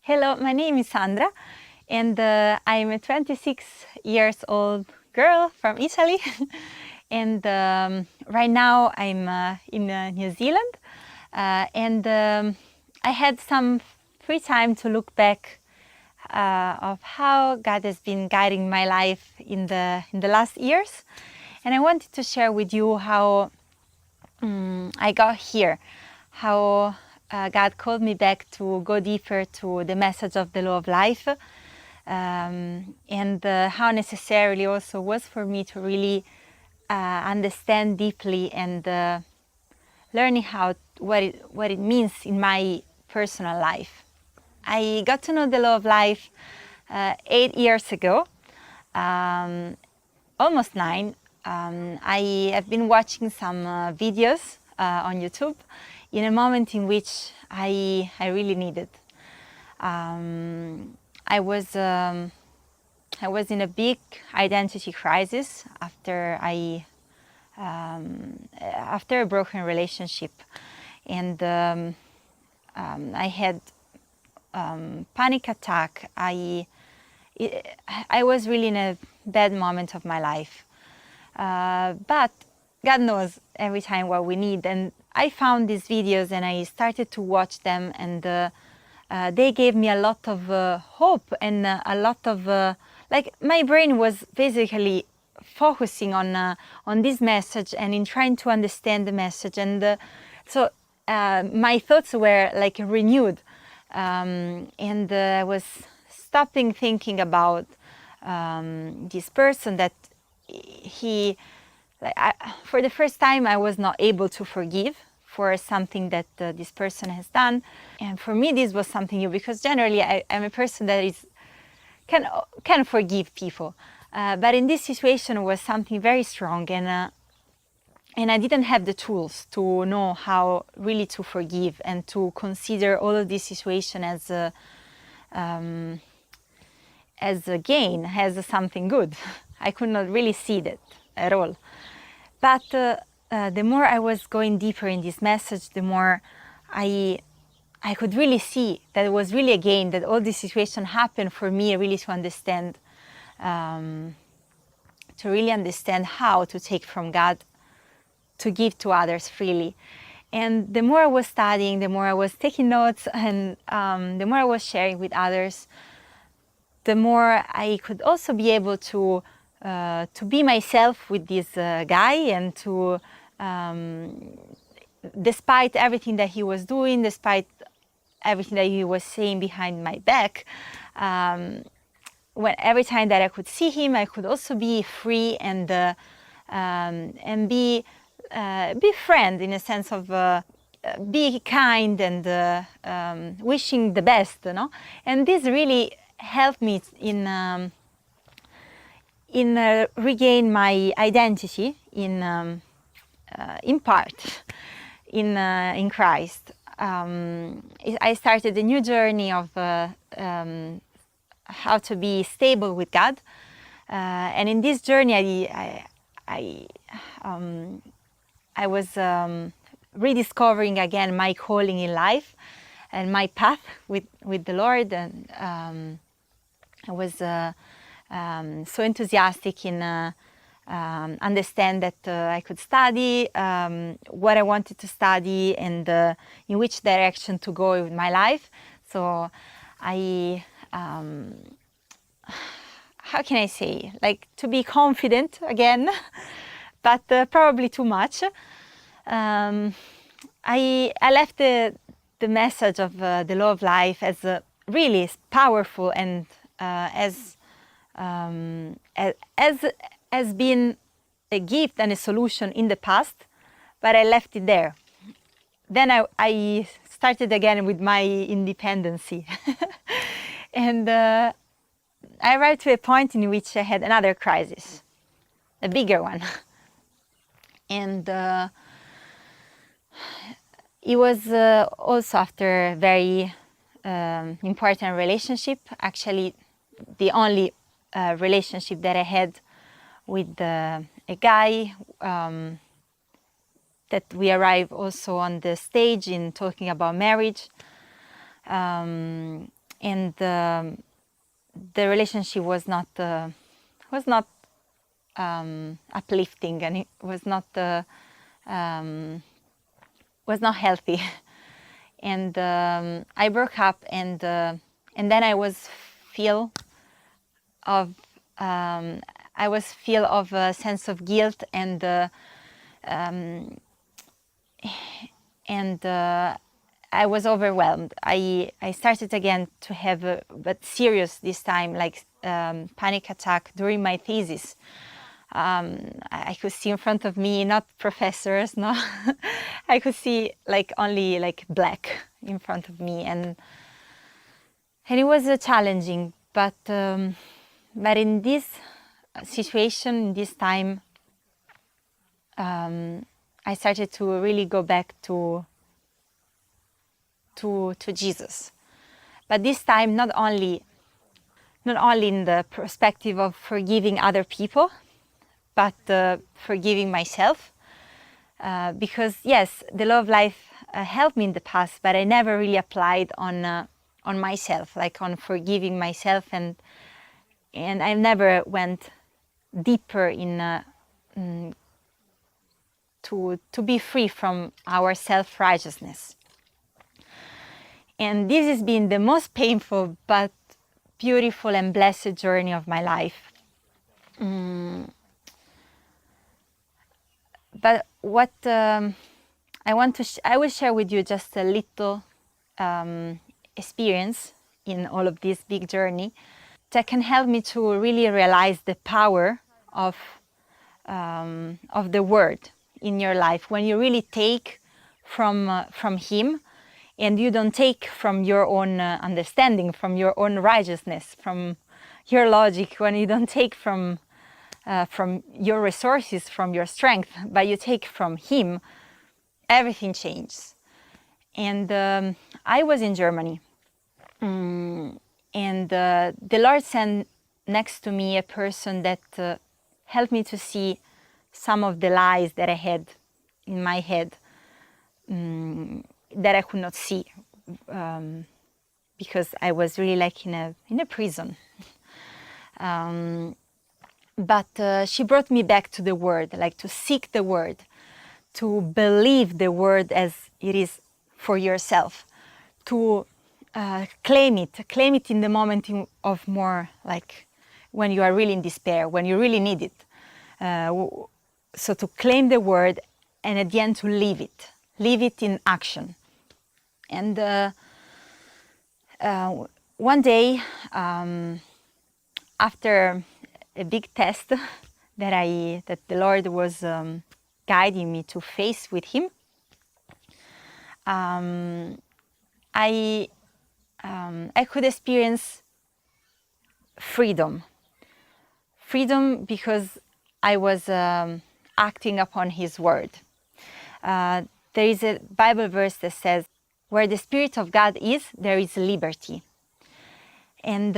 Hello, my name is Sandra, and I'm a 26 years old girl from Italy. And right now I'm in New Zealand, and I had some free time to look back of how God has been guiding my life in the last years, and I wanted to share with you how I got here, how God called me back to go deeper to the message of the law of life, and how necessarily also was for me to really understand deeply and learning what it means in my personal life. I got to know the law of life 8 years ago, almost 9. I have been watching some videos on YouTube in a moment in which I really needed. I was in a big identity crisis after after a broken relationship, and I had panic attack. I was really in a bad moment of my life. But God knows every time what we need. And I found these videos and I started to watch them, and they gave me a lot of hope and a lot of, like, my brain was basically focusing on this message and in trying to understand the message. And so my thoughts were like renewed. And I was stopping thinking about this person that for the first time I was not able to forgive for something that this person has done. And for me this was something new, because generally I'm a person that can forgive people, but in this situation it was something very strong, and I didn't have the tools to know how really to forgive and to consider all of this situation as a gain, as something good. I could not really see that at all. But the more I was going deeper in this message, the more I could really see that it was really a gain, that all this situation happened for me really to understand, how to take from God, to give to others freely. And the more I was studying, the more I was taking notes, and the more I was sharing with others, the more I could also be able to be myself with this guy, and to, despite everything that he was doing, despite everything that he was saying behind my back, every time that I could see him, I could also be free and be friend, in a sense of be kind and wishing the best, you know. And this really helped me in regain my identity in part in Christ. I started a new journey of how to be stable with God, and in this journey I was rediscovering again my calling in life and my path with the Lord, and I was so enthusiastic in understand that I could study what I wanted to study, and in which direction to go with my life. So I, how can I say, like, to be confident again, but probably too much. I left the message of the law of life as really powerful, and as been a gift and a solution in the past, but I left it there. Then I started again with my independency. And I arrived to a point in which I had another crisis, a bigger one. And it was also after a very important relationship, actually the only relationship that I had with a guy, that we arrived also on the stage in talking about marriage. and the relationship was not uplifting, and it was not healthy. And I broke up, and then I was feel of a sense of guilt, and I was overwhelmed. I started again to have but serious this time, like panic attack during my thesis. I could see in front of me not professors, no, I could see like only like black in front of me, and it was challenging. But in this situation, in this time, I started to really go back to Jesus. But this time, not only in the perspective of forgiving other people, but forgiving myself. Because yes, the law of life helped me in the past, but I never really applied on myself, like on forgiving myself, and I never went deeper in to be free from our self-righteousness. And this has been the most painful but beautiful and blessed journey of my life. But what I will share with you just a little experience in all of this big journey that can help me to really realize the power of the word in your life, when you really take from Him, and you don't take from your own understanding, from your own righteousness, from your logic, when you don't take from your resources, from your strength, but you take from Him, everything changes. And I was in Germany, and the Lord sent next to me a person that helped me to see some of the lies that I had in my head, that I could not see, because I was really like in a prison. But she brought me back to the Word, like to seek the Word, to believe the Word as it is for yourself, to claim it in the moment of more, like when you are really in despair, when you really need it. So to claim the Word, and at the end to live it in action. And one day, after a big test that the Lord was guiding me to face with Him, I could experience freedom because I was acting upon His word. There is a Bible verse that says, "Where the Spirit of God is, there is liberty." And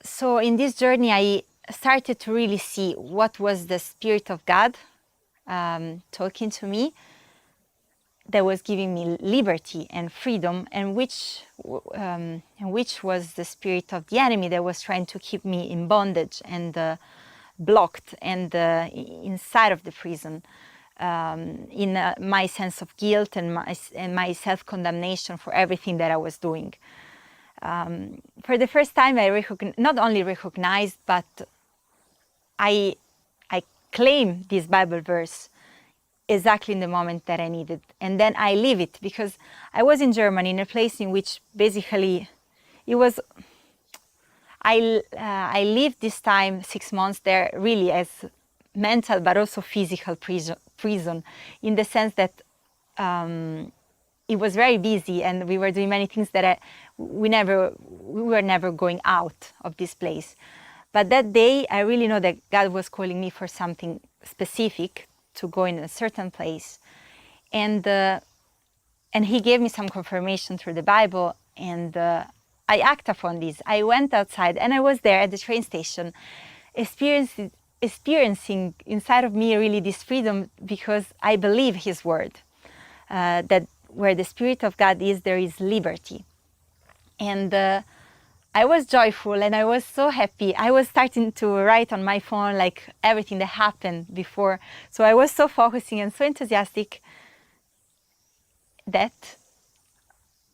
so in this journey, I started to really see what was the Spirit of God talking to me, that was giving me liberty and freedom, and which was the spirit of the enemy that was trying to keep me in bondage and blocked and inside of the prison, in my sense of guilt and my self-condemnation for everything that I was doing. For the first time, I not only recognized, but I claimed this Bible verse exactly in the moment that I needed. And then I live it, because I was in Germany, in a place in which basically it was, I lived this time, 6 months there, really as mental but also physical prison, in the sense that it was very busy and we were doing many things that we were never going out of this place. But that day, I really know that God was calling me for something specific, to go in a certain place, and He gave me some confirmation through the Bible, and I act upon this. I went outside and I was there at the train station, experiencing inside of me really this freedom, because I believe His word, that where the Spirit of God is, there is liberty. And I was joyful and I was so happy. I was starting to write on my phone like everything that happened before. So I was so focusing and so enthusiastic that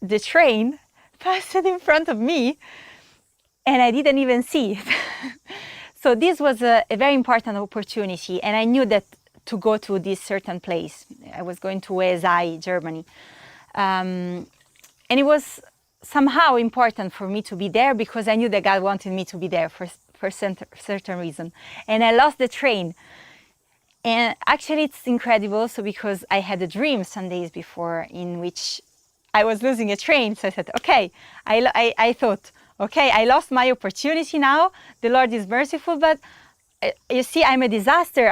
the train passed in front of me and I didn't even see it. So this was a very important opportunity, and I knew that to go to this certain place. I was going to ESI, Germany. And it was somehow important for me to be there because I knew that God wanted me to be there for certain reason. And I lost the train. And actually it's incredible also because I had a dream some days before in which I was losing a train. So I said, okay, I thought, okay, I lost my opportunity now. The Lord is merciful, but you see, I'm a disaster.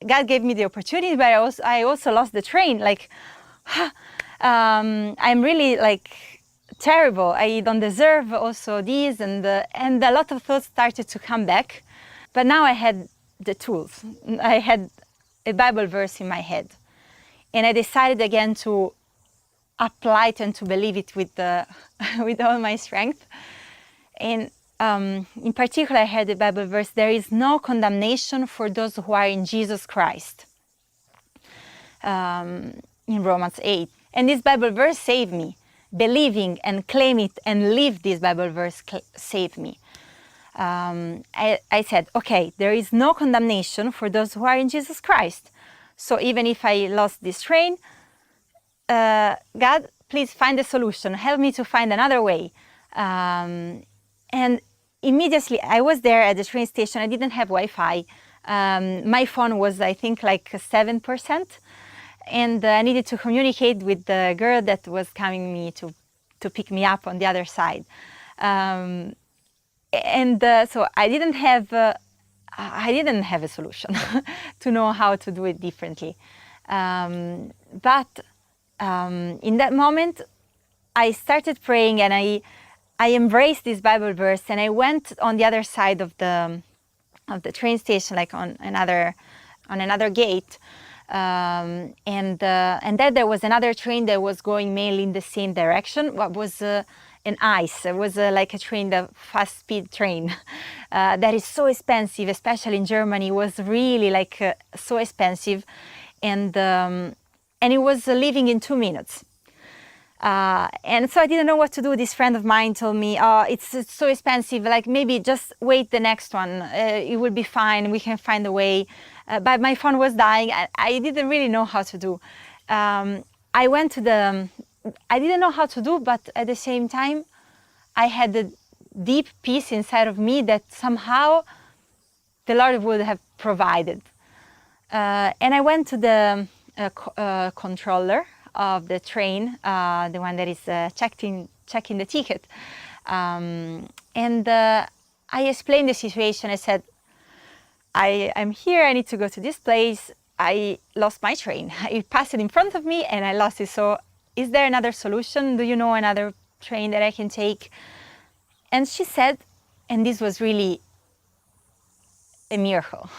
God gave me the opportunity, but I also lost the train. Like, I'm really like terrible. I don't deserve also this, and a lot of thoughts started to come back. But now I had the tools. I had a Bible verse in my head, and I decided again to apply it and to believe it with with all my strength. And in particular, I had the Bible verse, there is no condemnation for those who are in Jesus Christ, in Romans 8. And this Bible verse saved me. Believing and claim it and live this Bible verse saved me. I said, okay, there is no condemnation for those who are in Jesus Christ. So even if I lost this train, God, please find a solution. Help me to find another way. And immediately I was there at the train station. I didn't have Wi-Fi. My phone was, I think, like 7%. And I needed to communicate with the girl that was coming me to pick me up on the other side. So I didn't have a solution to know how to do it differently. But in that moment, I started praying and I embraced this Bible verse, and I went on the other side of the train station, like on another gate, and then there was another train that was going mainly in the same direction. What was an ICE? It was like a train, the fast-speed train, that is so expensive, especially in Germany. It was really like so expensive, and it was leaving in 2 minutes. And so I didn't know what to do. This friend of mine told me, oh, it's so expensive, like maybe just wait the next one. It will be fine, we can find a way. But my phone was dying. I didn't really know how to do. I didn't know how to do, but at the same time, I had a deep peace inside of me that somehow the Lord would have provided. And I went to the controller of the train, the one that is checking the ticket. And I explained the situation. I said, I'm here, I need to go to this place. I lost my train. It passed in front of me and I lost it. So is there another solution? Do you know another train that I can take? And she said, and this was really a miracle.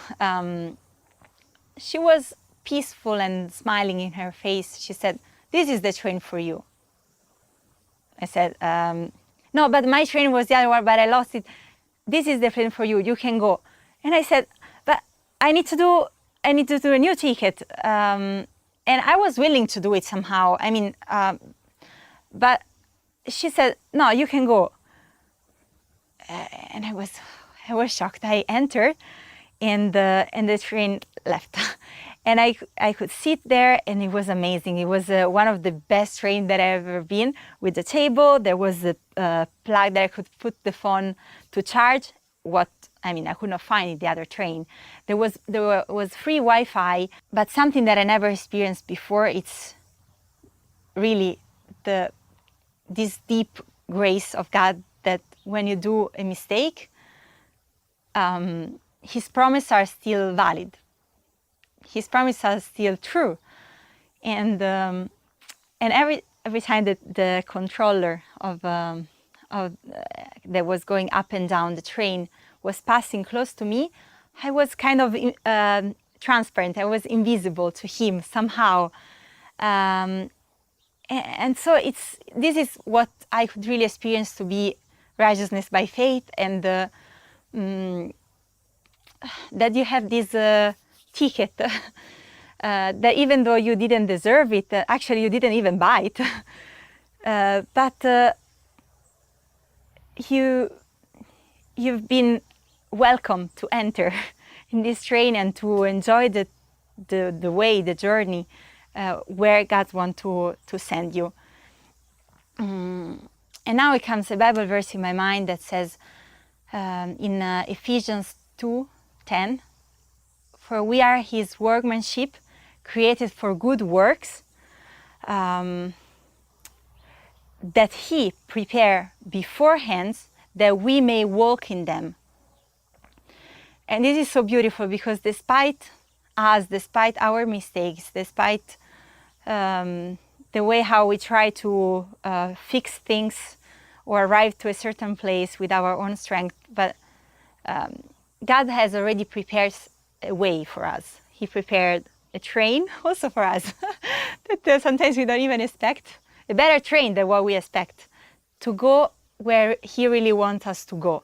She was peaceful and smiling in her face. She said, this is the train for you. I said, no, but my train was the other one, but I lost it. This is the train for you. You can go. And I said, but I need to do a new ticket. And I was willing to do it somehow. I mean, but she said, no, you can go. And I was shocked. I entered, and the train left. And I could sit there, and it was amazing. It was one of the best trains that I've ever been. With the table, there was a plug that I could put the phone to charge. I could not find it, the other train. There was free Wi-Fi, but something that I never experienced before. It's really this deep grace of God that when you do a mistake, His promises are still valid. His promises are still true, and every time that the controller of that was going up and down the train was passing close to me, I was kind of transparent. I was invisible to him somehow, and And so this is what I could really experience to be righteousness by faith, and that you have this ticket that even though you didn't deserve it, actually you didn't even buy it, but you've been welcome to enter in this train and to enjoy the way, the journey where God wants to send you. And now it comes a Bible verse in my mind that says in Ephesians 2:10, "For we are His workmanship, created for good works, that He prepared beforehand that we may walk in them." And this is so beautiful, because despite us, despite our mistakes, despite the way how we try to fix things or arrive to a certain place with our own strength, but God has already prepared a way for us. He prepared a train also for us that sometimes we don't even expect, a better train than what we expect, to go where He really wants us to go.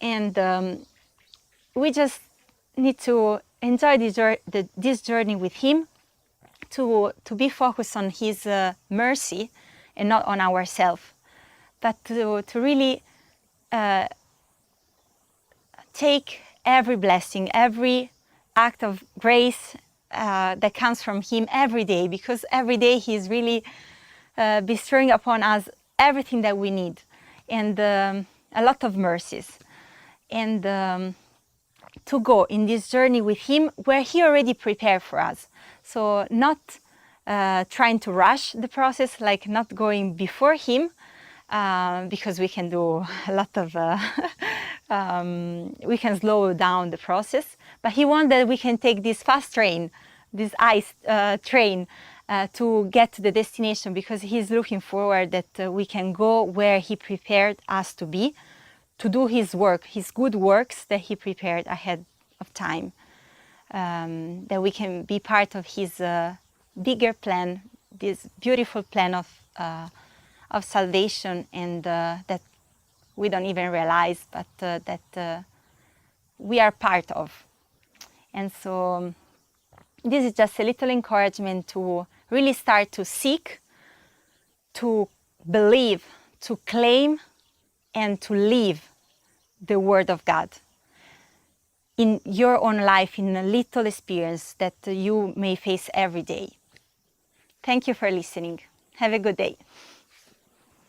And we just need to enjoy this journey with Him, to be focused on His mercy and not on ourselves, but to really take every blessing, every act of grace that comes from Him every day, because every day He's really bestowing upon us everything that we need, and a lot of mercies. And to go in this journey with Him where He already prepared for us. So not trying to rush the process, like not going before Him, because we can do a lot of, we can slow down the process. But He wants that we can take this fast train, this ice train, to get to the destination, because He's looking forward that we can go where He prepared us to be, to do His work, His good works that He prepared ahead of time, that we can be part of His bigger plan, this beautiful plan of salvation, and that we don't even realize, but that we are part of. And so this is just a little encouragement to really start to seek, to believe, to claim, and to live the Word of God in your own life, in a little experience that you may face every day. Thank you for listening. Have a good day.